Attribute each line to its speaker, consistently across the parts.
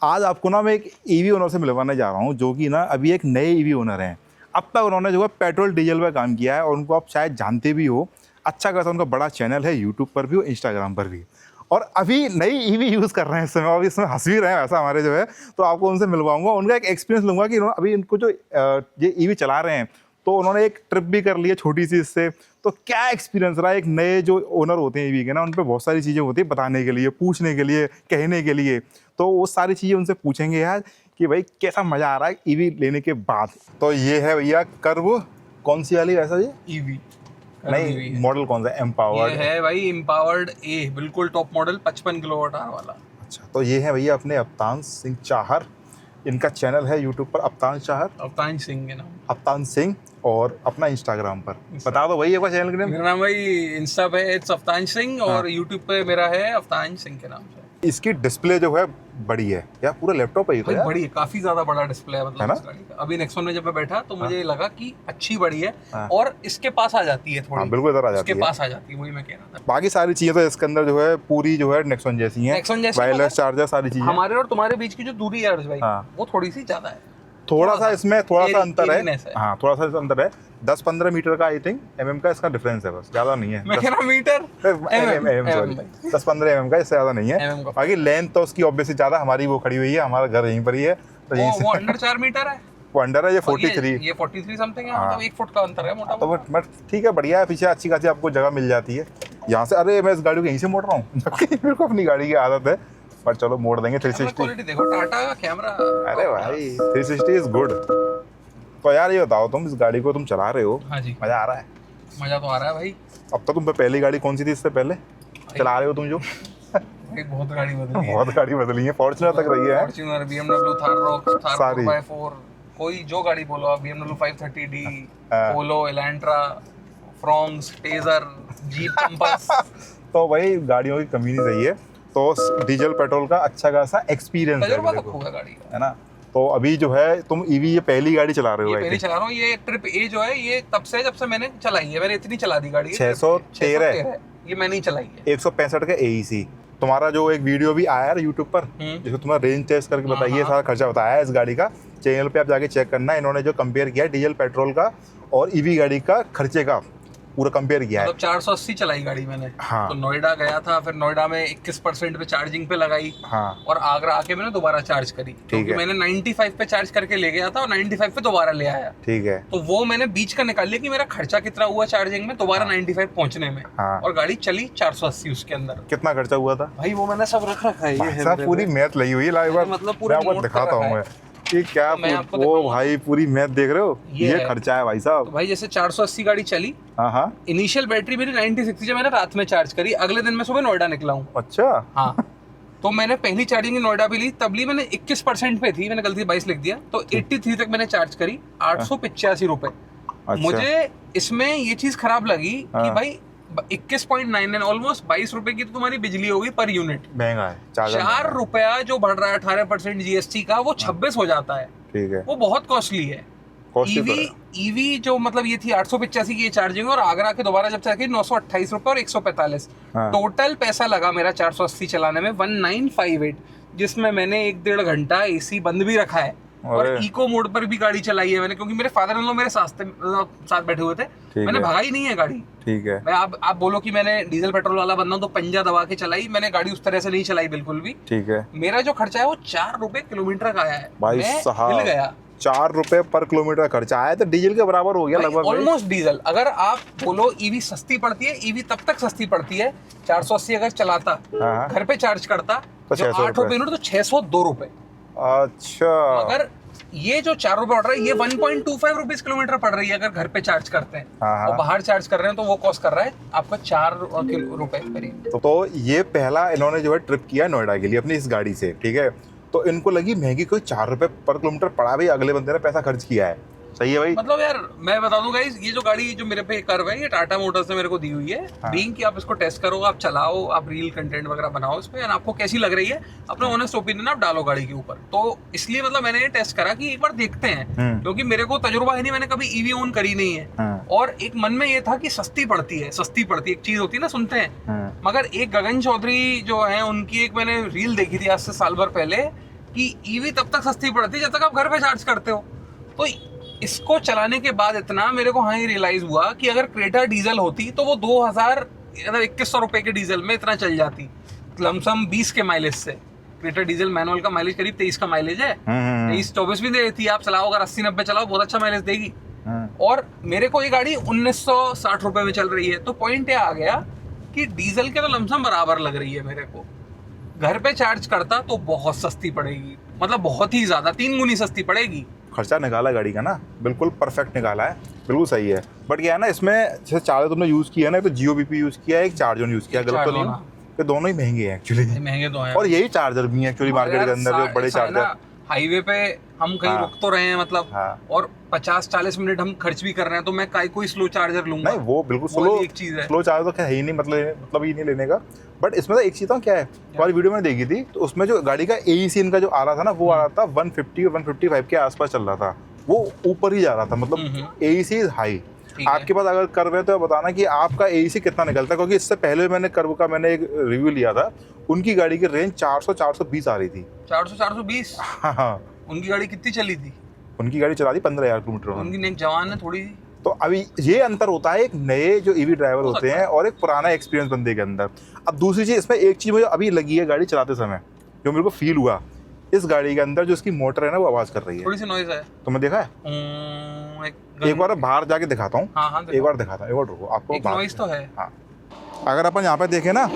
Speaker 1: आज आपको ना मैं एक ईवी ओनर से मिलवाने जा रहा हूँ, जो कि ना अभी एक नए ईवी ओनर हैं। अब तक उन्होंने जो है पेट्रोल डीजल पर काम किया है और उनको आप शायद जानते भी हो। अच्छा खासा उनका बड़ा चैनल है यूट्यूब पर भी और इंस्टाग्राम पर भी, और अभी नई ईवी यूज़ कर रहे हैं इस समय, और इसमें हंस भी रहे हैं ऐसा हमारे जो है। तो आपको उनसे मिलवाऊंगा, उनका एक एक्सपीरियंस लूँगा कि अभी इनको जो ये ईवी चला रहे हैं, तो उन्होंने एक ट्रिप भी कर ली है छोटी सी इससे। तो क्या एक्सपीरियंस रहा है। एक नए जो ओनर होते हैं ईवी के ना, उन पर बहुत सारी चीज़ें होती है बताने के लिए, पूछने के लिए, कहने के लिए। तो वो सारी चीज़ें उनसे पूछेंगे यार कि भाई कैसा मज़ा आ रहा है ईवी लेने के बाद। तो ये है भैया कर्व, कौन सी वाली वैसा जी?
Speaker 2: ईवी
Speaker 1: नहीं, मॉडल कौन सा? एम्पावर्ड
Speaker 2: ये है भाई, एम्पावर्ड ए, बिल्कुल टॉप मॉडल 55 किलोवाट आवर वाला।
Speaker 1: अच्छा, तो ये है भैया अपने अवतान सिंह चाहर। इनका चैनल है यूट्यूब पर अवतान चाहर,
Speaker 2: अवतान सिंह के नाम।
Speaker 1: अवतान सिंह, और अपना इंस्टाग्राम पर बता दो भाई एक बार चैनल के नाम।
Speaker 2: मेरा नाम भाई इंस्टा पे इट्स अवतान सिंह और यूट्यूब पे मेरा है अवतान सिंह के नाम से।
Speaker 1: इसकी डिस्प्ले जो है बड़ी है यार, पूरा लैपटॉप है ये तो
Speaker 2: भाई
Speaker 1: यार।
Speaker 2: बड़ी है, काफी ज्यादा बड़ा डिस्प्ले है
Speaker 1: है
Speaker 2: मतलब
Speaker 1: ना?
Speaker 2: इस गाड़ी का। अभी नेक्स्ट वन में जब मैं बैठा तो मुझे लगा कि अच्छी बड़ी है
Speaker 1: हाँ।
Speaker 2: और इसके पास आ जाती है थोड़ी।
Speaker 1: हाँ बिल्कुल इधर आ जाती
Speaker 2: इसके
Speaker 1: है।
Speaker 2: पास आ जाती है, वही मैं कह रहा था।
Speaker 1: बाकी सारी चीजें तो इसके अंदर जो है पूरी जो है नेक्सॉन जैसी हैं,
Speaker 2: नेक्सॉन जैसी
Speaker 1: वायरलेस
Speaker 2: मतलब
Speaker 1: चार्जर सारी चीजें।
Speaker 2: हमारे और तुम्हारे बीच की जो दूरी है अर्ज भाई,
Speaker 1: हाँ।
Speaker 2: वो थोड़ी सी ज्यादा है।
Speaker 1: थोड़ा सा इसमें थोड़ा सा अंतर
Speaker 2: एरीनेस
Speaker 1: है। हाँ थोड़ा सा अंतर है, 10-15 मीटर का आई थिंक एमएम का इसका डिफरेंस है, बस ज्यादा नहीं है।
Speaker 2: मैं कह रहा मीटर
Speaker 1: एमएम सॉरी, 10-15 एमएम का, इससे ज्यादा नहीं है।
Speaker 2: MM का।
Speaker 1: बाकी लेंथ तो उसकी ऑब्वियसली ज्यादा, हमारी वो खड़ी हुई है, हमारा घर यहीं पर ही है, तो यहीं
Speaker 2: वो
Speaker 1: से
Speaker 2: अंडर 4 मीटर है।
Speaker 1: वो अंडर है। ये
Speaker 2: और
Speaker 1: 43।
Speaker 2: ये 43 समथिंग है,
Speaker 1: हाँ।
Speaker 2: मतलब 1 फुट का अंतर है मोटा
Speaker 1: तो बट ठीक है, बढ़िया है। पीछे अच्छी खासी आपको जगह मिल जाती है यहाँ से। अरे मैं इस गाड़ी को यहीं से मोड़ रहा हूँ जबकि मेरे को अपनी गाड़ी की आदत है, पर चलो मोड़ देंगे। 360
Speaker 2: क्वालिटी देखो, टाटा का कैमरा।
Speaker 1: अरे भाई 360 इज गुड। तो यार ये बताओ, तुम इस गाड़ी को तुम चला रहे हो,
Speaker 2: हाँ जी,
Speaker 1: मजा आ रहा है?
Speaker 2: मजा तो आ रहा है भाई।
Speaker 1: अब तो तुम पे पहली गाड़ी कौन सी थी इससे पहले चला रहे हो तुम जो?
Speaker 2: भाई बहुत गाड़ी बदली है।
Speaker 1: बहुत गाड़ी बदली है, फॉर्च्यूनर तक रही है।
Speaker 2: Fortuner, BMW, Thar rocks, Thar
Speaker 1: सारी।
Speaker 2: 4x4, कोई जो गाड़ी बोलो आप, BMW 530D,
Speaker 1: हाँ।
Speaker 2: Polo, Elantra, Fronx, Taisor, Jeep Compass.
Speaker 1: तो भाई गाड़ियों की कमी नहीं रही है, तो डीजल पेट्रोल का अच्छा खासा एक्सपीरियंस है
Speaker 2: तजुर्बा
Speaker 1: मेरे
Speaker 2: तो
Speaker 1: को,
Speaker 2: खूब है गाड़ी का।
Speaker 1: है ना? तो अभी जो है तुम ईवी ये पहली गाड़ी चला रहे हो?
Speaker 2: ये
Speaker 1: I
Speaker 2: पहली
Speaker 1: think।
Speaker 2: चला रहा हूँ। ये ट्रिप ए जो है, ये तब से जब से मैंने चलाई है, मैंने इतनी चला दी गाड़ी।
Speaker 1: 613
Speaker 2: है, ये मैंने ही चलाई है।
Speaker 1: 165 का AEC। तुम्हारा जो एक वीडियो भी आया है यूट्यूब पर, जिसमें तुम्हारा रेंज टेस्ट करके बताइए, सारा खर्चा बताया है इस गाड़ी का। चैनल पे आप जाके चेक करना, इन्होंने जो कंपेयर किया है डीजल पेट्रोल का और ईवी गाड़ी का खर्चे का पूरा कंपेयर किया है।
Speaker 2: मतलब 480 चलाई गाड़ी मैंने।
Speaker 1: हाँ।
Speaker 2: तो नोएडा गया था, फिर नोएडा में 21% पे चार्जिंग पे लगाई।
Speaker 1: हाँ
Speaker 2: और आगरा आके मैंने दोबारा चार्ज करी, क्योंकि
Speaker 1: है।
Speaker 2: मैंने 95 पे चार्ज करके ले गया था और 95 पे दोबारा ले आया।
Speaker 1: ठीक है।
Speaker 2: तो वो मैंने बीच का निकाल लिया कि मेरा खर्चा कितना हुआ चार्जिंग में दोबारा 95 पहुंचने में।
Speaker 1: हाँ।
Speaker 2: और गाड़ी चली 480 उसके अंदर।
Speaker 1: कितना खर्चा हुआ था
Speaker 2: भाई वो मैंने सब रख रखा है, ये है
Speaker 1: सब
Speaker 2: मेरे
Speaker 1: पूरी
Speaker 2: पे।
Speaker 1: मैथ लगी हुई है। लाइव
Speaker 2: मतलब पूरा
Speaker 1: मैं आपको
Speaker 2: नोट कर
Speaker 1: दिखाता
Speaker 2: रखा
Speaker 1: हूँ
Speaker 2: है।
Speaker 1: कि क्या
Speaker 2: तो मैं आपको
Speaker 1: वो
Speaker 2: दिखाऊंगा।
Speaker 1: भाई पूरी मैथ देख रहे हो,
Speaker 2: ये
Speaker 1: ये
Speaker 2: है।
Speaker 1: खर्चा है भाई
Speaker 2: तो
Speaker 1: साहब।
Speaker 2: भाई जैसे 480 गाड़ी चली,
Speaker 1: हाँ हाँ।
Speaker 2: इनिशियल बैटरी मेरी 96 थी जब मैंने रात में चार्ज करी। अगले दिन मैं सुबह नोएडा निकला हूँ।
Speaker 1: अच्छा।
Speaker 2: हाँ। तो मैंने पहली चार्जिंग नोएडा पे ली, तब ली मैंने 21% पे थी, मैंने गलती से 22 लिख दिया। तो 83 तक मैंने चार्ज करी, 885 रुपए।
Speaker 1: अच्छा।
Speaker 2: मुझे इसमें ये चीज खराब लगी कि
Speaker 1: हाँ।
Speaker 2: भाई 21.99 ऑलमोस्ट 22 रुपए की तो तुम्हारी बिजली होगी पर यूनिट।
Speaker 1: महंगा है, चार्जर महंगा
Speaker 2: 4
Speaker 1: है।
Speaker 2: रुपया जो बढ़ रहा है 18% GST का, वो 26 हो जाता है।
Speaker 1: ठीक है।
Speaker 2: वो बहुत कॉस्टली है।
Speaker 1: कॉस्टली तो है।
Speaker 2: ईवी जो मतलब ये थी 885 की ये चार्जिंग, और आगरा के दोबारा जब चला 928 रुपए और 145।
Speaker 1: हाँ।
Speaker 2: टोटल पैसा लगा मेरा 480 चलाने में 1958, जिसमें मैंने 1-1.5 घंटा AC बंद भी रखा है। और
Speaker 1: अरे।
Speaker 2: इको मोड पर भी गाड़ी चलाई है मैंने, क्योंकि मेरे फादर इन लॉ मेरे साथ बैठे हुए थे। मैंने
Speaker 1: है।
Speaker 2: भगाई नहीं है गाड़ी।
Speaker 1: ठीक है।
Speaker 2: मैं आप बोलो कि मैंने डीजल पेट्रोल वाला बंदा हूं तो पंजा दबा के चलाई, मैंने गाड़ी उस तरह से नहीं चलाई बिल्कुल भी।
Speaker 1: ठीक है
Speaker 2: मेरा जो खर्चा है वो 4 रुपए किलोमीटर का आया है।
Speaker 1: भाई
Speaker 2: मैं
Speaker 1: साहब,
Speaker 2: हिल गया।
Speaker 1: 4 रुपए पर किलोमीटर खर्चा आया, तो डीजल के बराबर हो गया लगभग।
Speaker 2: Almost diesel. अगर आप बोलो ईवी सस्ती पड़ती है, ईवी तब तक सस्ती पड़ती है 480 अगर चलाता,
Speaker 1: हाँ।
Speaker 2: घर पे चार्ज करता
Speaker 1: तो
Speaker 2: जो
Speaker 1: 600
Speaker 2: 8 रुपए यूनिट, तो 602 रुपए।
Speaker 1: अच्छा।
Speaker 2: अगर ये जो 4 रुपए पड़ रहा है, ये 1.25 रुपीज किलोमीटर पड़ रही है अगर घर पे चार्ज करते हैं।
Speaker 1: हाँ।
Speaker 2: और बाहर चार्ज कर रहे हैं तो वो कॉस्ट कर रहा है आपका 4 रुपए करीब।
Speaker 1: तो ये पहला इन्होंने जो है ट्रिप किया नोएडा के लिए अपनी इस गाड़ी से, ठीक है? तो इनको लगी महंगी, कोई 4 रुपए पर किलोमीटर पड़ा, भाई अगले बंदे ने पैसा खर्च किया है। सही है भाई।
Speaker 2: मतलब यार मैं बता दूं गाइस, ये जो गाड़ी जो मेरे पे कर्व है, ये टाटा मोटर्स ने मेरे को दी हुई है।
Speaker 1: हाँ।
Speaker 2: बीइंग कि आप इसको टेस्ट करो, आप चलाओ, आप रील कंटेंट वगैरह बनाओ इस पे, और आपको कैसी लग रही है अपना ऑनेस्ट ओपिनियन आप डालो गाड़ी के ऊपर। तो इसलिए मतलब मैंने ये टेस्ट करा कि एक बार देखते हैं, क्योंकि मेरे को तजुर्बा है नहीं, मैंने कभी ईवी ओन करी नहीं है। और एक मन में ये था कि सस्ती पड़ती है, एक चीज होती है ना, सुनते हैं। मगर एक गगन चौधरी जो है, उनकी एक मैंने रील देखी थी आज से साल भर पहले, कि ईवी तब तक सस्ती पड़ती है जब तक आप घर पे चार्ज करते हो। तो इसको चलाने के बाद इतना मेरे को हाँ ही रियलाइज हुआ कि अगर क्रेटा डीजल होती तो वो 2100 रुपए के डीजल में इतना चल जाती, लमसम 20 के माइलेज से। क्रेटा डीजल मैनुअल का माइलेज करीब 23 का माइलेज है, 23-24 भी देती है। आप चलाओ अगर 80-90 चलाओ बहुत अच्छा माइलेज देगी। और मेरे को ये गाड़ी 1960 रुपए में चल रही है। तो पॉइंट ये आ गया कि डीजल के तो लमसम बराबर लग रही है मेरे को, घर पे चार्ज करता तो बहुत सस्ती पड़ेगी, मतलब बहुत ही ज्यादा 3 गुनी सस्ती पड़ेगी।
Speaker 1: खर्चा निकाला गाड़ी का ना, बिल्कुल परफेक्ट निकाला है, बिल्कुल सही है। बट क्या है ना, इसमें जैसे चार्जर तुमने यूज़ किया ना, तो जियो बीपी यूज़ किया है, एक चार्जर यूज़ किया, गलत तो नहीं हूँ? ये दोनों ही महंगे हैं एक्चुअली,
Speaker 2: महंगे तो हैं।
Speaker 1: और यही चार्जर भी हैं एक्चुअली मार्केट के अंदर, जो बड़े चार्जर।
Speaker 2: हाईवे पे हम कहीं रुक तो रहे हैं मतलब, और 50-40 मिनट हम खर्च भी कर रहे हैं, तो मैं कोई स्लो चार्जर लूंगा?
Speaker 1: नहीं, वो बिल्कुल स्लो,
Speaker 2: एक चीज है,
Speaker 1: स्लो चार्जर तो है ही नहीं, मतलब ही नहीं लेने का। बट इसमें तो एक चीज़ क्या है, हमारी वीडियो में देखी थी, तो उसमें जो गाड़ी का AEC इनका जो आ रहा था ना, वो आ रहा था 150 और 155 के आसपास चल रहा था, वो ऊपर ही जा रहा था, मतलब AEC इज हाई। आपके पास अगर कर्व है तो बताना कि आपका AEC कितना निकलता है, क्योंकि इससे पहले मैंने कर्व का एक रिव्यू लिया था, उनकी गाड़ी की रेंज 400-420 आ रही थी।
Speaker 2: 400-420? हाँ। उनकी गाड़ी कितनी चली थी?
Speaker 1: उनकी गाड़ी चला दी 15,000 किलोमीटर।
Speaker 2: उनकी एक जवान है थोड़ी।
Speaker 1: तो अभी ये अंतर होता है एक नए जो EV ड्राइवर होते हैं और एक पुराना एक्सपीरियंस बंदे के अंदर। अब दूसरी चीज़, इसमें एक चीज़ मुझे अभी लगी है गाड़ी चलाते समय, जो मेरे को फील हुआ, इस गाड़ी के अंदर जो इसकी मोटर है ना, वो आवाज़ कर रही है,
Speaker 2: थोड़ी सी नॉइज है।
Speaker 1: तुमने देखा है? एक बार बाहर जाके दिखाता हूँ, एक बार दिखाता हूँ, एक बार रुको आपको।
Speaker 2: नॉइज तो है।
Speaker 1: हाँ, अगर अपन यहाँ पे देखें ना,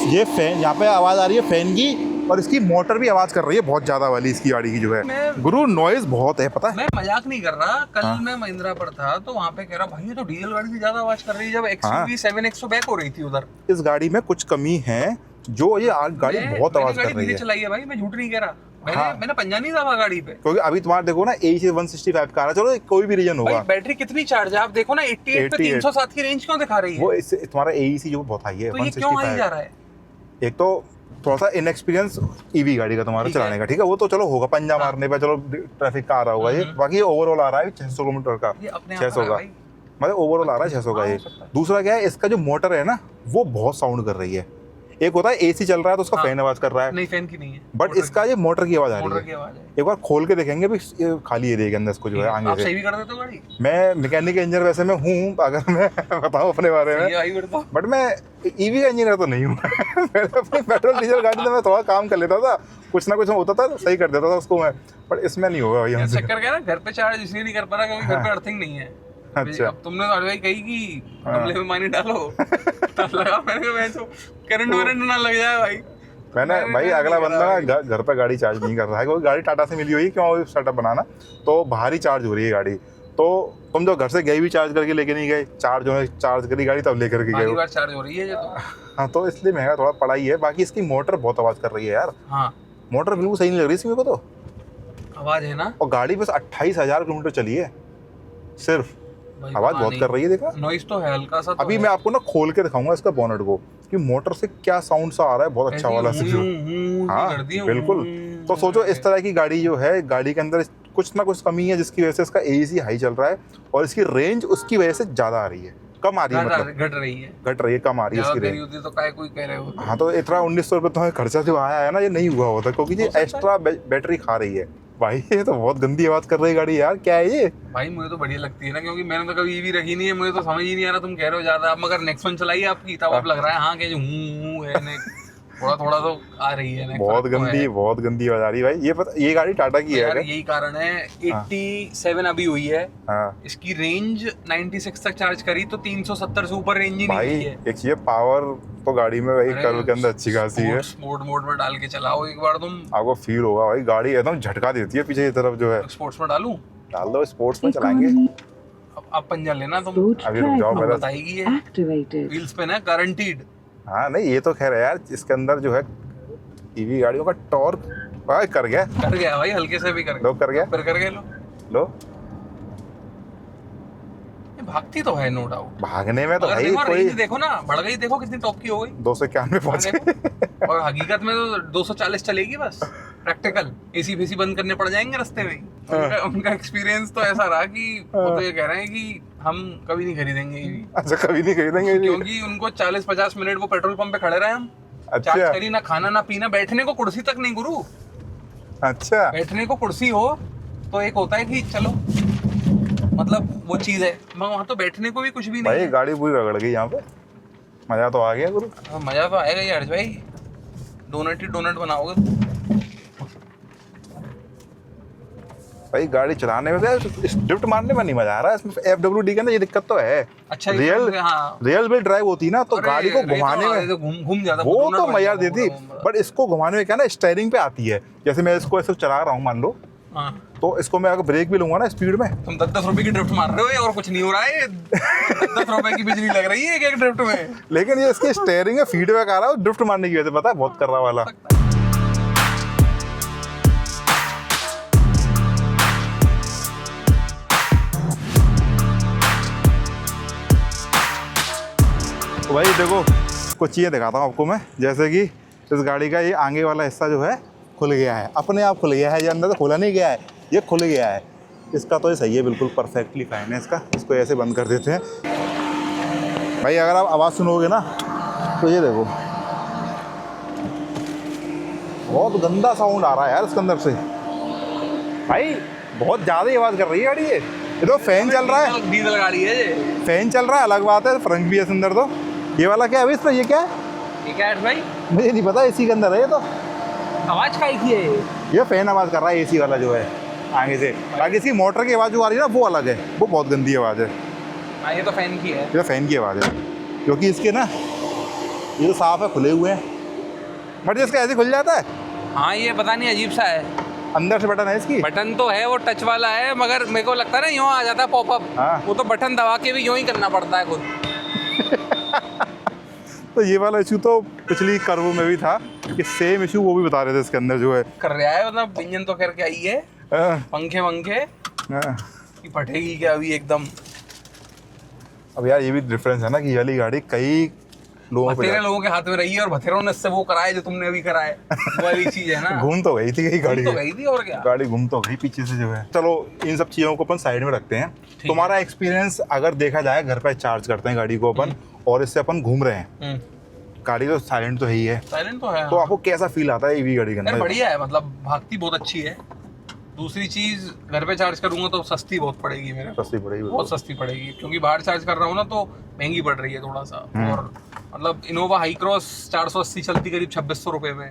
Speaker 1: ये फैन, यहाँ पे आवाज़ आ रही है फैन की, और इसकी मोटर भी आवाज़ कर रही है बहुत ज़्यादा वाली, इसकी गाड़ी की जो है गुरु, नॉइज बहुत है, पता है।
Speaker 2: मैं मजाक नहीं कर रहा, कल मैं महिंद्रा पर था तो वहाँ पे कह रहा भाई ये तो डीजल गाड़ी की ज़्यादा आवाज़ कर रही है, जब XUV 7X बैक हो रही थी उधर। इस
Speaker 1: गाड़ी में कुछ कमी है, जो ये गाड़ी बहुत आवाज़ कर रही है।
Speaker 2: चलाई है भाई, मैं झूठ नहीं कह रहा, मैंने पंजा नहीं था गाड़ी पे।
Speaker 1: क्योंकि अभी तुम्हारा देखो ना, AEC 165 का आ रहा, चलो कोई भी रीजन होगा।
Speaker 2: बैटरी कितनी चार्ज है आप देखो ना, 88 पे 307 की रेंज क्यों दिखा रही है?
Speaker 1: वो तुम्हारा AEC जो बहुत हाई है,
Speaker 2: तो ये क्यों हाई जा रहा है?
Speaker 1: एक तो थोड़ा सा इनएक्सपीरियंस EV गाड़ी का तुम्हारा चलाने का, ठीक है, वो तो चलो होगा, पंजा मारने पे चलो ट्रैफिक का आ रहा होगा ये, बाकी ओवरऑल आ रहा है 600 किलोमीटर का, 600 का, मतलब ओवरऑल आ रहा है 600 का ये। दूसरा क्या है, इसका जो मोटर है ना, वो बहुत साउंड कर रही है। एक होता है AC चल रहा है तो उसका फैन आवाज कर रहा है,
Speaker 2: नहीं फैन की नहीं है,
Speaker 1: बट इसका ये मोटर की आवाज आ रही है। एक बार खोल के देखेंगे भी, खाली एरिया के अंदर इसको जो है आगे
Speaker 2: आप सही भी कर देते हो गाड़ी।
Speaker 1: मैं मैकेनिक इंजीनियर वैसे मैं हूँ, अगर मैं बताऊँ अपने बारे में, बट मैं EV का इंजीनियर तो नहीं हूँ। मैंने अपनी पेट्रोल डीजल गाड़ी में मैं थोड़ा काम कर लेता था, कुछ ना कुछ होता था, सही कर देता था उसको मैं, बट इसमें नहीं होगा भाई।
Speaker 2: चक्कर क्या है ना, घर पे चार्ज इसलिए नहीं कर पा रहा क्योंकि घर पे अर्थिंग नहीं है।
Speaker 1: अच्छा,
Speaker 2: अब तुमने तो भाई कही कि गमले में पानी डालो, तब लगा मैंने तो करंट वरंट ना लग जाए भाई।
Speaker 1: मैंने भाई अगला बंदा ना घर पे गाड़ी चार्ज नहीं कर रहा है, क्योंकि गाड़ी टाटा से मिली हुई है, क्यों स्टार्टअप बनाना, तो बाहर ही चार्ज हो रही है गाड़ी। तो तुम जो घर से गए भी चार्ज करके लेके नहीं गए, चार्ज करी गाड़ी तब लेकर के गए,
Speaker 2: चार्ज हो रही है ये तो।
Speaker 1: हाँ, तो इसलिए महंगा थोड़ा पड़ा ही है। बाकी इसकी मोटर बहुत आवाज कर रही है यार।
Speaker 2: हाँ,
Speaker 1: मोटर बिल्कुल सही नहीं लग रही इसकी मेरे को, तो
Speaker 2: आवाज है ना,
Speaker 1: और गाड़ी बस 28,000 किलोमीटर चली है सिर्फ, आवाज बहुत कर रही है। देखा,
Speaker 2: नॉइस तो है हल्का सा,
Speaker 1: अभी मैं आपको ना खोल के दिखाऊंगा इसका बोनट को कि मोटर से क्या साउंड सा आ रहा है, बहुत अच्छा वाला से। हाँ बिल्कुल। तो सोचो इस तरह की गाड़ी जो है, गाड़ी के अंदर कुछ ना कुछ कमी है जिसकी वजह से इसका AEC हाई चल रहा है, और इसकी रेंज उसकी वजह से ज्यादा आ रही है, कम आ रही है, मतलब घट रही है, कम आ रही है इसकी रेंज।
Speaker 2: तो काय कोई कह रहे हो।
Speaker 1: हाँ, तो इतना 1900 रुपये तुम्हें खर्चा जो आया है ना, ये नहीं हुआ होता, क्योंकि ये एक्स्ट्रा बैटरी खा रही है। भाई ये तो बहुत गंदी आवाज कर रही है गाड़ी यार, क्या है ये?
Speaker 2: भाई मुझे तो बढ़िया लगती है ना, क्योंकि मैंने तो कभी EV रखी नहीं है, मुझे तो समझ ही नहीं आ रहा, तुम कह रहे हो ज्यादा। अब मगर नेक्सॉन चलाई आपकी, तब अब लग रहा है हाँ कि हूँ है, थोड़ा तो आ रही है।
Speaker 1: बहुत गंदी आवाज आ रही है भाई। ये गाड़ी टाटा की है
Speaker 2: यार, यही कारण है 87 अभी हुई है। इसकी रेंज 96 तक चार्ज करी तो 370 से ऊपर रेंज ही नहीं है।
Speaker 1: एक चीज पावर तो गाड़ी में भाई कर्व के अंदर अच्छी खासी है।
Speaker 2: स्पोर्ट मोड में डाल के चलाओ एक बार तुम,
Speaker 1: आपको फील होगा भाई, गाड़ी एकदम झटका देती है पीछे की तरफ जो है।
Speaker 2: स्पोर्ट्स में डाल
Speaker 1: दो, स्पोर्ट्स में चलाएंगे।
Speaker 2: अब पंजा लेना तुम,
Speaker 1: अभी रुक जाओ, पहले
Speaker 2: बताएगी ये व्हील्स पे ना गारंटीड।
Speaker 1: हाँ नहीं, ये तो खैर है यार, इसके अंदर जो है EV गाड़ियों का टॉर्क कर गया
Speaker 2: भाई, हल्के से भी कर गया, फिर कर गया। लो भागती तो है, नो डाउट।
Speaker 1: भागने में तो भाई
Speaker 2: कोई देखो ना, बढ़ गई, देखो कितनी टॉप की हो गई,
Speaker 1: 291 पहुंच गई।
Speaker 2: और हकीकत में तो 240 चलेगी बस। प्रैक्टिकल AC फेसी बंद करने पड़ जाएंगे रास्ते में। उनका एक्सपीरियंस तो ऐसा रहा कि वो तो ये कह रहे हैं कि हम कभी नहीं खरीदेंगे EV।
Speaker 1: अच्छा, कभी नहीं खरीदेंगे,
Speaker 2: क्योंकि उनको 40-50 मिनट वो पेट्रोल पंप पे खड़े रहे हम। अच्छा, चार्ज करी, ना खाना ना पीना, बैठने को कुर्सी तक नहीं गुरु।
Speaker 1: अच्छा
Speaker 2: बैठने को कुर्सी हो तो एक होता है कि चलो मतलब वो चीज है, मगर वहाँ तो बैठने को भी कुछ भी नहीं
Speaker 1: भाई
Speaker 2: है।
Speaker 1: गाड़ी पूरी रगड़ गई यहाँ पे, मजा तो आ गया गुरु।
Speaker 2: मजा तो आएगा ही हर्ष भाई, डोनट ही डोनट बनाओगे।
Speaker 1: भाई गाड़ी चलाने में तो ड्रिफ्ट मारने में नहीं मजा आ रहा है इसमें। FWD के अंदर ये दिक्कत तो है,
Speaker 2: अच्छा
Speaker 1: रियल व्हील ड्राइव होती ना तो गाड़ी को घुमाने में
Speaker 2: घूम जाता,
Speaker 1: वो तो मजा देती, बट इसको घुमाने में क्या ना स्टीयरिंग पे आती है। जैसे मैं इसको ऐसे चला रहा हूँ मान लो, तो इसको मैं अगर ब्रेक भी लूंगा ना स्पीड में,
Speaker 2: तुम 10-10 रुपए की ड्रिफ्ट मार रहे हो और कुछ नहीं हो रहा है। 10 रुपए की बिजली लग रही है एक ड्रिफ्ट में।
Speaker 1: लेकिन ये इसकी स्टीयरिंग में फीडबैक आ रहा है ड्रिफ्ट मारने की वजह से, पता है बहुत कर रहा वाला। तो भाई देखो कुछ चीज़ें दिखाता हूँ आपको मैं, जैसे कि इस गाड़ी का ये आगे वाला हिस्सा जो है खुल गया है, अपने आप खुल गया है, ये अंदर से खुला नहीं गया है, ये खुल गया है। इसका तो ये सही है, बिल्कुल परफेक्टली फाइन है इसका। इसको ऐसे बंद कर देते हैं। भाई अगर आप आवाज़ सुनोगे ना तो ये देखो बहुत गंदा साउंड आ रहा है यार इसके अंदर से। भाई बहुत ज़्यादा ही आवाज़ कर रही है गाड़ी ये तो फैन चल रहा है,
Speaker 2: डीजल गाड़ी है ये।
Speaker 1: फैन चल रहा है अलग बात है, फ्रंट भी है इसके अंदर। तो ये वाला क्या है अभी इस पर, ये क्या है
Speaker 2: ये क्या है भाई?
Speaker 1: मुझे नहीं पता, एसी के अंदर है ये तो।
Speaker 2: आवाज काहे की है
Speaker 1: ये फैन आवाज़ कर रहा है एसी वाला जो है आगे से। बाकी इसकी मोटर की आवाज़ जो आ रही है ना वो अलग है, वो बहुत गंदी आवाज़ है।
Speaker 2: हाँ ये तो फैन की है।
Speaker 1: ये फैन की आवाज़ है, क्योंकि इसके ना ये तो साफ है, खुले हुए हैं, बट इसका ऐसे खुल जाता है।
Speaker 2: हाँ ये पता नहीं अजीब सा है।
Speaker 1: अंदर से बटन है इसकी,
Speaker 2: बटन तो है, वो टच वाला है, मगर मेरे को लगता है ना यूँ आ जाता है पॉपअप।
Speaker 1: हाँ।
Speaker 2: वो तो बटन दबा के भी यूँ ही करना पड़ता है खुद।
Speaker 1: तो ये वाला इशू तो पिछली कर्व में भी था कि सेम इशू वो भी बता रहे थे इसके अंदर जो है
Speaker 2: कर रहा है, मतलब इंजन तो करके आई है,
Speaker 1: हाँ,
Speaker 2: पंखे वंखे
Speaker 1: हाँ।
Speaker 2: की फटेगी क्या अभी एकदम।
Speaker 1: अब यार ये भी डिफरेंस है ना कि ये वाली गाड़ी कई लोगों पे
Speaker 2: बथेरे लोगों के हाथ में रही है और बथेरों ने इससे वो कराया जो तुमने अभी कराया, वो वाली चीज है ना।
Speaker 1: घूम तो गई थी यही गाड़ी,
Speaker 2: तो गई थी और क्या।
Speaker 1: गाड़ी घूम तो गई पीछे से जो है। चलो इन सब चीज़ों को अपन साइड में रखते हैं। तुम्हारा एक्सपीरियंस अगर देखा जाए, घर पे चार्ज करते हैं गाड़ी को अपन और इससे अपन घूम रहे हैं, गाड़ी तो साइलेंट तो है ही है,
Speaker 2: साइलेंट तो है।
Speaker 1: तो आपको कैसा फील आता है ईवी गाड़ी के
Speaker 2: यार
Speaker 1: अंदर?
Speaker 2: बढ़िया है, मतलब भागती बहुत अच्छी है। दूसरी चीज घर पे चार्ज करूंगा तो सस्ती बहुत पड़ेगी मेरे को,
Speaker 1: सस्ती पड़ेगी,
Speaker 2: बहुत सस्ती पड़ेगी, क्योंकि बाहर चार्ज कर रहा हूँ ना तो महंगी पड़ रही है थोड़ा सा। और मतलब इनोवा हाई क्रॉस 480 चलती करीब 2600 रुपए में,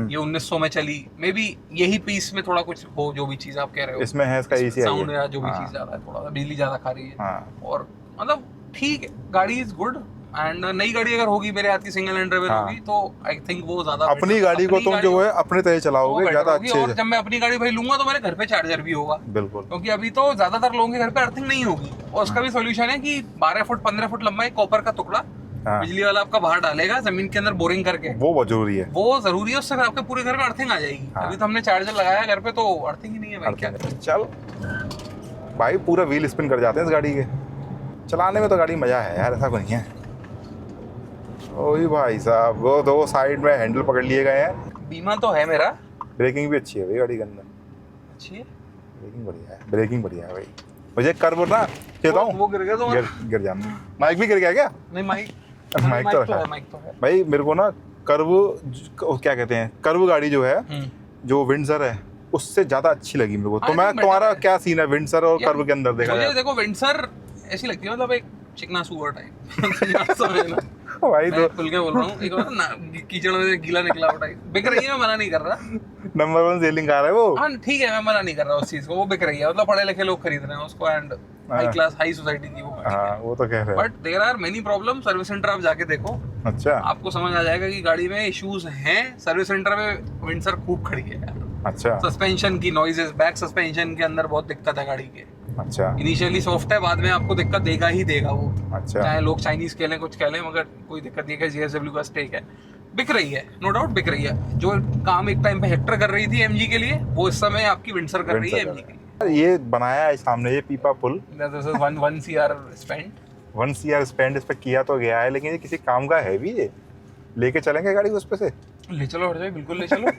Speaker 2: ये 1900 में चली। मे बी यही पीस में थोड़ा कुछ हो, जो भी चीज आप कह रहे हो
Speaker 1: इसमें है, इसका एसी
Speaker 2: साउंड या जो भी चीज ज्यादा है, थोड़ा सा बिजली ज्यादा खा रही है।
Speaker 1: हाँ।
Speaker 2: और मतलब ठीक है, गाड़ी इज गुड। एंड नई गाड़ी अगर होगी मेरे हाथ की सिंगल हैंड ड्राइवर होगी तो आई थिंक वो ज्यादा
Speaker 1: अपनी गाड़ी को तुम जो है अपने तरह चलाओगे ज्यादा अच्छे
Speaker 2: और
Speaker 1: से।
Speaker 2: जब मैं अपनी गाड़ी भाई लूंगा तो मेरे घर पे चार्जर भी होगा,
Speaker 1: बिल्कुल,
Speaker 2: क्योंकि अभी तो ज्यादातर लोगों के घर पे अर्थिंग नहीं होगी। और उसका भी सोल्यूशन है कि 12 फुट 15 फुट लंबा एक कॉपर का टुकड़ा बिजली वाला आपका बाहर डालेगा जमीन के अंदर बोरिंग करके,
Speaker 1: वो बहुत जरूरी है,
Speaker 2: वो जरूरी है। उससे आपके पूरे घर में अर्थिंग आ जाएगी। अभी तो हमने चार्जर लगाया घर पे तो अर्थिंग ही नहीं है भाई, क्या करें।
Speaker 1: चल भाई पूरा व्हील स्पिन कर जाते हैं इस गाड़ी के, चलाने में तो गाड़ी मजा है यार, ऐसा कोई नहीं है। ओही भाई साहब, वो दो साइड में हैंडल पकड़ लिए गए हैं।
Speaker 2: बीमा तो है मेरा।
Speaker 1: ब्रेकिंग भी अच्छी है भाई गाड़ी के अंदर,
Speaker 2: अच्छी है,
Speaker 1: ब्रेकिंग बढ़िया है, ब्रेकिंग बढ़िया है भाई। मुझे कर्व ना कहता हूँ
Speaker 2: वो गिर गया तो
Speaker 1: गिर जाना। माइक भी गिर गया क्या?
Speaker 2: नहीं माइक
Speaker 1: माइक तो है,
Speaker 2: माइक तो है
Speaker 1: भाई। मेरे को ना कर्व क्या कहते हैं, कर्व गाड़ी जो है जो विंडसर है उससे ज्यादा अच्छी लगी मेरे को। तो मैं तुम्हारा क्या सीन है विंडसर और कर्व के अंदर देखा जाए?
Speaker 2: देखो विंडसर ऐसी लगती है, मतलब एक चिकना सुअर टाइप।
Speaker 1: भाई तो
Speaker 2: खुल के बोल रहा हूँ, एक ना कीचड़ में गीला निकला वो टाइप बिक रही है। मैं मना नहीं कर रहा,
Speaker 1: नंबर 1 सेलिंग कार है वो।
Speaker 2: हाँ ठीक है, मैं मना नहीं कर रहा उस चीज को, वो बिक रही है, मतलब पढ़े लिखे लोग खरीद रहे हैं उसको। And high class high society की वो,
Speaker 1: हाँ वो तो कह रहे हैं।
Speaker 2: But there are many problem. Service centre आप जाके देखो,
Speaker 1: अच्छा
Speaker 2: आपको समझ आ जाएगा कि गाड़ी में इश्यूज हैं। सर्विस सेंटर में विंडसर खूब खड़ी है यार।
Speaker 1: अच्छा,
Speaker 2: सस्पेंशन की नॉइजेस, बैक सस्पेंशन के अंदर बहुत दिक्कत है गाड़ी के।
Speaker 1: अच्छा,
Speaker 2: इनिशियली सॉफ्ट है, बाद में आपको दिक्कत देगा ही देगा वो।
Speaker 1: अच्छा,
Speaker 2: चाहे लोग चाइनीज कह लें कुछ कह लें, मगर कोई दिक्कत नहीं है। JSW का स्टेक है, बिक रही है, नो डाउट बिक रही है। जो काम एक टाइम पे हेक्टर कर रही थी एमजी के लिए, वो इस समय आपकी विंडसर कर रही है एमजी के लिए।
Speaker 1: ये बनाया है सामने ये पीपा पुल,
Speaker 2: 1 CR स्पेंड
Speaker 1: 1 CR स्पेंड इस पे किया तो गया है, लेकिन ये किसी काम का है भी? ये लेके चलेंगे गाड़ी उस पे से?
Speaker 2: ले चलो हर जगह, बिल्कुल ले चलो।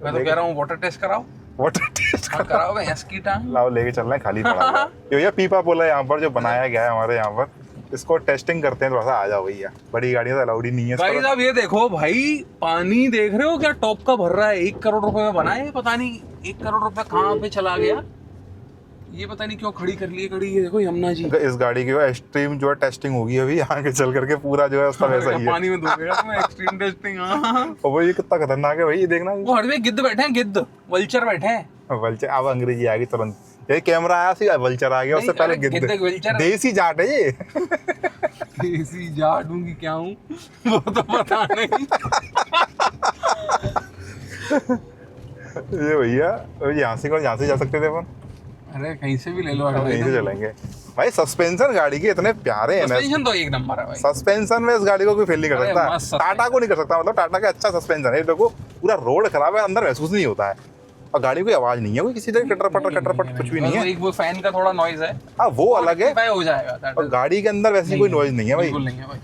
Speaker 2: मैं तो कह रहा हूँ वाटर टेस्ट कराओ,
Speaker 1: वाटर टेस्ट
Speaker 2: कराओ भैंस की टांग।
Speaker 1: लाओ लेके चल रहे हैं, खाली पड़ा है। ये पीपा पुल है यहाँ पर जो बनाया गया है हमारे यहाँ पर, इसको टेस्टिंग करते हैं, थोड़ा सा आ जाओ भैया। बड़ी गाड़ियां तो अलाउड ही नहीं है इस
Speaker 2: भाई
Speaker 1: पर।
Speaker 2: साहब ये देखो भाई, पानी देख रहे हो क्या टॉप का भर रहा है। 1 करोड़ रुपए में बना है, पता नहीं 1 करोड़ रुपए कहाँ पे चला गया, ये पता नहीं क्यों खड़ी कर ली है गाड़ी। ये देखो यमुना जी,
Speaker 1: इस गाड़ी की एक्सट्रीम जो है टेस्टिंग होगी अभी आगे चल करके, पूरा जो है उसका वैसा ही है।
Speaker 2: पानी में डूबेगा तुम्हें, एक्सट्रीम टेस्टिंग।
Speaker 1: और वो ये कितना खतरनाक है भाई, ये देखना।
Speaker 2: वो हर में गिद्ध बैठे हैं, गिद्ध वल्चर बैठे हैं।
Speaker 1: वल्चर, अब अंग्रेजी आ गई तुरंत। ये कैमरा आया सी वल्चर आ गया, उससे
Speaker 2: नहीं,
Speaker 1: पहले
Speaker 2: अरे गिद्ध
Speaker 1: गिद्ध।
Speaker 2: वल्चर।
Speaker 1: देसी जाट है ये।
Speaker 2: देसी जाट हूँ कि क्या हूँ वो तो पता नहीं।
Speaker 1: ये भैया यहाँ से जा सकते थे अपन।
Speaker 2: अरे कहीं से भी ले लो,
Speaker 1: यहीं से चलेंगे भाई। सस्पेंशन गाड़ी के इतने प्यारे हैं ना,
Speaker 2: सस्पेंशन तो एक नंबर है भाई।
Speaker 1: सस्पेंशन में इस गाड़ी को कोई फेल नहीं कर
Speaker 2: अरे
Speaker 1: सकता।
Speaker 2: मस्त
Speaker 1: टाटा को नहीं कर सकता, मतलब टाटा का अच्छा सस्पेंशन है। देखो पूरा रोड खराब है, अंदर महसूस नहीं होता है, और गाड़ी की आवाज नहीं है कोई किसी तरह कटर पटर कुछ भी नहीं है।
Speaker 2: एक वो फैन का थोड़ा नॉइज है,
Speaker 1: हाँ वो अलग है,
Speaker 2: हो जाएगा।
Speaker 1: और गाड़ी के अंदर वैसी कोई नॉइज नहीं है भाई।
Speaker 2: बिल्कुल नहीं है भाई।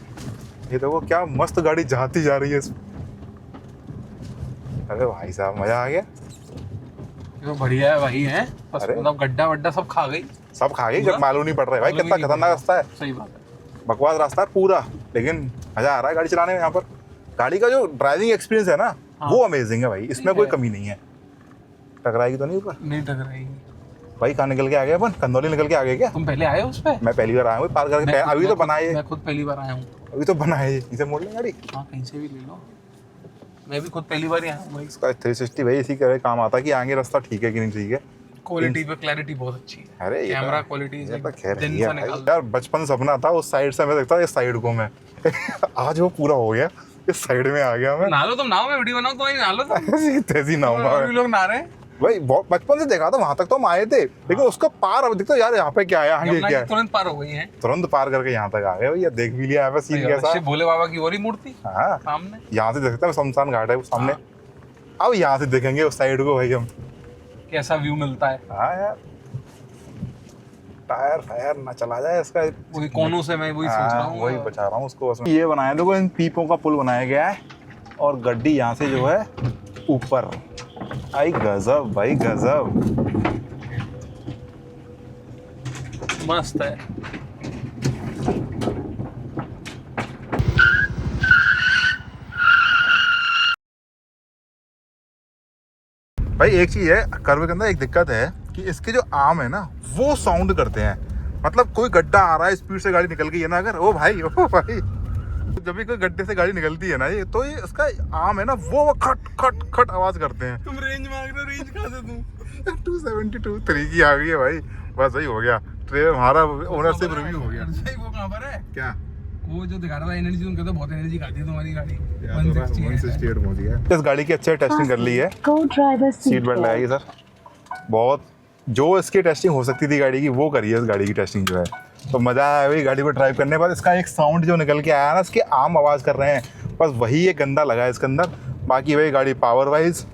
Speaker 1: ये देखो क्या मस्त गाड़ी जाती जा रही है। अरे भाई साहब मजा आ गया।
Speaker 2: ये तो बढ़िया है भाई, है बस
Speaker 1: अरे।
Speaker 2: मतलब गड्ढा वड्ढा सब खा गई,
Speaker 1: सब खा गई, मालूम नहीं पड़ रहा है भाई कितना खतरनाक रास्ता है।
Speaker 2: सही बात है।
Speaker 1: बकवास रास्ता है पूरा, लेकिन मजा आ रहा है गाड़ी चलाने में। यहाँ पर गाड़ी का जो ड्राइविंग एक्सपीरियंस है ना,
Speaker 2: हाँ।
Speaker 1: वो अमेजिंग है भाई, इसमें कोई कमी नहीं है। टकराएगी तो नहीं ऊपर
Speaker 2: नहीं टकराएगी
Speaker 1: भाई। कहाँ निकल के आ गए अपन, कंदौली निकल के आ गए क्या?
Speaker 2: तुम पहले आए हो उस पे?
Speaker 1: मैं पहली बार आया हूँ पार करके, अभी तो बनाए,
Speaker 2: मैं खुद पहली बार आया हूँ।
Speaker 1: अभी तो बनाए, इसे मोड़ ले गाड़ी।
Speaker 2: हाँ कहीं से भी ले लो, मैं भी खुद पहली बार ही आया हूँ भाई।
Speaker 1: इसका 360 भाई इसी का काम आता है कि आगे रास्ता ठीक है कि नहीं ठीक है।
Speaker 2: क्वालिटी पे क्लैरिटी बहुत अच्छी है।
Speaker 1: अरे ये
Speaker 2: कैमरा
Speaker 1: तो-
Speaker 2: क्वालिटी
Speaker 1: ये तो खैर
Speaker 2: दिन
Speaker 1: है
Speaker 2: सा
Speaker 1: भाई।
Speaker 2: निकाल।
Speaker 1: यार बचपन सपना था उस साइड से मैं देखता इस साइड को मैं। आज वो पूरा हो गया, इस साइड में आ गया मैं।
Speaker 2: नहा लो तुम, नहाओ, मैं वीडियो बनाऊं तो वही नहा लो तुम।
Speaker 1: ऐसी तेजी ना होगा
Speaker 2: और भी लोग नहा रहे हैं।
Speaker 1: भाई। बहुत बचपन से देखा था, वहां तक तो हम आए थे, लेकिन उसका पार अब दिखता यार यहाँ पे क्या है, आगे
Speaker 2: यमुना
Speaker 1: क्या
Speaker 2: की
Speaker 1: है।
Speaker 2: तुरंत पार हो गई है।
Speaker 1: तुरंत पार करके यहाँ तक आ गए भैया, देख भी लिया यहाँ पे सीन कैसा है।
Speaker 2: शिव भोले बाबा की और ही मूर्ति
Speaker 1: हाँ
Speaker 2: सामने,
Speaker 1: यहाँ से देख सकते हैं, शमशान घाट है वो सामने। अब यहाँ से देखेंगे उस साइड को भाई हम,
Speaker 2: कैसा व्यू मिलता है।
Speaker 1: हाँ यार टायर फायर ना चला जाए इसका।
Speaker 2: वही कोनों से मैं वही सोच रहा हूँ।
Speaker 1: वही बचा रहा हूँ उसको बस। ये बनाया देखो, इन पीपों का पुल बनाया गया है, और गड्डी यहाँ से जो है ऊपर आई। गजब भाई गजब,
Speaker 2: मस्त है।
Speaker 1: भाई एक चीज है कर्व के अंदर, एक दिक्कत है कि इसके जो आर्म है ना वो साउंड करते हैं। मतलब कोई गड्ढा आ रहा है, स्पीड से गाड़ी निकल गई है ना अगर, ओ भाई जब भी कोई गड्ढे से गाड़ी निकलती है ना, ये तो ये इसका आर्म है ना वो खट खट खट आवाज करते हैं।
Speaker 2: तुम रेंज मांग रहे हो, रेंज कहाँ से दूं?
Speaker 1: 272 3 की आ गई है भाई, बस वही हो गया। ट्रेन हमारा ओनरशिप रिव्यू हो गया।
Speaker 2: वो कहाँ पर है?
Speaker 1: क्या
Speaker 2: वो जो दिखा रहा था एनर्जी, तुम कहते हो बहुत एनर्जी खाती है तुम्हारी गाड़ी।
Speaker 1: 168 पहुंच गया। इस गाड़ी की अच्छे टेस्टिंग कर ली है, सीट बेल्ट लगाई सर। बहुत जो इसकी टेस्टिंग हो सकती थी गाड़ी की वो करी है इस गाड़ी की टेस्टिंग जो है। तो मज़ा आया भाई गाड़ी को ड्राइव करने के बाद। इसका एक साउंड जो निकल के आया ना, इसके आम आवाज़ कर रहे हैं, बस वही एक गंदा लगा है इसके अंदर। बाकी भाई गाड़ी पावर वाइज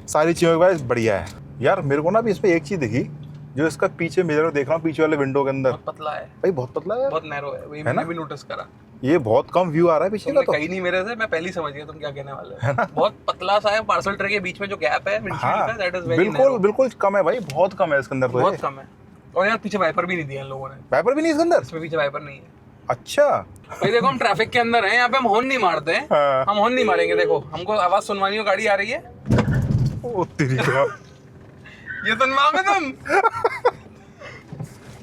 Speaker 1: सारी चीज़ों वाइज बढ़िया है। यार मेरे को ना अभी इसमें एक चीज़ दिखी, जो इसका पीछे मिरर देख रहा हूँ, पीछे वाले विंडो के अंदर
Speaker 2: बहुत पतला है
Speaker 1: भाई, बहुत पतला है,
Speaker 2: बहुत नैरो है, वही
Speaker 1: है ना?
Speaker 2: मैंने भी नोटिस करा।
Speaker 1: ये बहुत कम व्यू आ रहा है पीछे का।
Speaker 2: तुमने
Speaker 1: तो
Speaker 2: कहीं नहीं मेरे से, मैं पहले ही समझ गया तुम क्या कहने वाले हो। बहुत पतला सा है, पार्सल ट्रे के बीच में जो गैप है विंडशील्ड का, दैट इज वेरी
Speaker 1: बिल्कुल बिल्कुल कम है भाई, बहुत कम है इसके अंदर। तो
Speaker 2: बहुत कम है। और यार पीछे वाइपर भी नहीं दिया इन लोगों ने,
Speaker 1: वाइपर भी नहीं इसके अंदर।
Speaker 2: इसमें पीछे वाइपर नहीं है।
Speaker 1: अच्छा
Speaker 2: भाई देखो हम ट्रैफिक के अंदर हैं, यहाँ पे हम हॉर्न नहीं मारते हैं।
Speaker 1: हाँ।
Speaker 2: हम हॉर्न नहीं मारेंगे। देखो हमको आवाज सुनवानी हो, गाड़ी आ रही है,
Speaker 1: ओ तेरी का।
Speaker 2: ये सुनवाओगे तुम?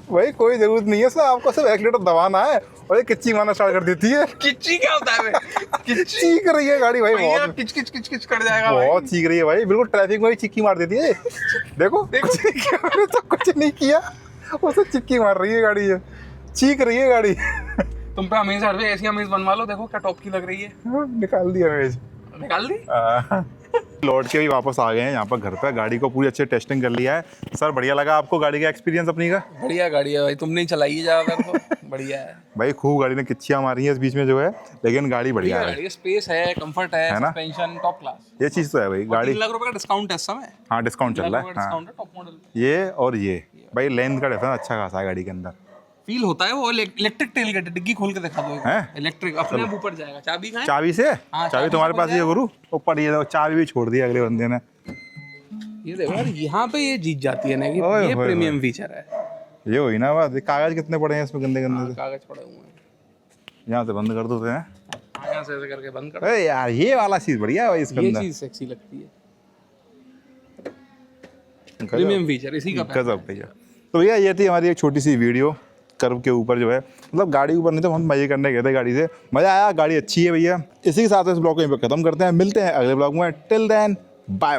Speaker 1: भाई कोई जरूरत नहीं है सर, आपको सिर्फ एक्सीलेटर दबाना है और ये किच्ची मारना स्टार्ट कर देती है।
Speaker 2: किच्ची क्या होता है? किच्ची
Speaker 1: चीख रही है गाड़ी भाई, बहुत
Speaker 2: किच किच किच किच कर जाएगा भाई।
Speaker 1: बहुत चीख रही है भाई, बिल्कुल ट्रैफिक में ही चिक्की मार देती है। देखो
Speaker 2: देखो।
Speaker 1: मैंने तो कुछ नहीं किया, उसे चिक्की मार रही है गाड़ी, ये चीख रही है गाड़ी।
Speaker 2: तुम पे हमें हर ऐसी हमें बनवा लो, देखो क्या टॉप की लग रही है।
Speaker 1: निकाल दिया मेज,
Speaker 2: निकाल दी।
Speaker 1: लौट के भी वापस आ गए हैं यहाँ पर घर पे। गाड़ी को पूरी अच्छे टेस्टिंग कर लिया है सर। बढ़िया लगा आपको गाड़ी का एक्सपीरियंस अपनी का?
Speaker 2: बढ़िया गाड़ी है भाई, तुमने ही चलाई है ज्यादातर तो। बढ़िया है
Speaker 1: भाई, खूब गाड़ी ने किच्चियाँ मारी हैं इस बीच में जो है, लेकिन गाड़ी बढ़िया है।
Speaker 2: गाड़ी स्पेस है, कंफर्ट है,
Speaker 1: है ना?
Speaker 2: Suspension top class.
Speaker 1: ये चीज़ तो है भाई गाड़ी।
Speaker 2: 3 लाख रुपए का डिस्काउंट है इस समय।
Speaker 1: हाँ डिस्काउंट चल रहा है। हाँ
Speaker 2: डिस्काउंट है टॉप मॉडल।
Speaker 1: ये और ये भाई लेंथ का डिफरेंस अच्छा खासा है गाड़ी के अंदर।
Speaker 2: फील होता है वो। इलेक्ट्रिक टेल गेट, डिग्गी खोल के दिखा दो।
Speaker 1: हैं?
Speaker 2: इलेक्ट्रिक अपने आप ऊपर जाएगा। चाबी कहाँ है?
Speaker 1: चाबी से?
Speaker 2: हाँ,
Speaker 1: चाबी तुम्हारे
Speaker 2: ऊपर
Speaker 1: पास ही है गुरु। ऊपर ये चाबी भी छोड़ दी अगले बंदे ने।
Speaker 2: ये देखो यार, यहाँ पे ये जीत जाती है ना कि
Speaker 1: ओए
Speaker 2: ये
Speaker 1: होए
Speaker 2: प्रीमियम फीचर है।
Speaker 1: ये हुई ना बात। कागज कितने पड़े हैं इसमें गंदे गंदे से।
Speaker 2: कागज पड़े हुए हैं।
Speaker 1: यहाँ से बंद कर देते हैं।
Speaker 2: यहाँ से ऐसे करके बंद कर,
Speaker 1: अरे यार ये वाला चीज़ बढ़िया है भाई इसके
Speaker 2: ये
Speaker 1: अंदर।
Speaker 2: चीज सेक्सी लगती है, प्रीमियम फीचर इसी का पैसा
Speaker 1: गजब भैया। तो भैया ये थी हमारी एक छोटी सी वीडियो कर्व के ऊपर जो है, मतलब गाड़ी के ऊपर नहीं तो हम मजे करने गए थे गाड़ी से, मज़ा आया, गाड़ी अच्छी है भैया। इसी के साथ इस ब्लॉग को यहीं पर खत्म करते हैं, मिलते हैं अगले ब्लॉग में। Till then bye bye.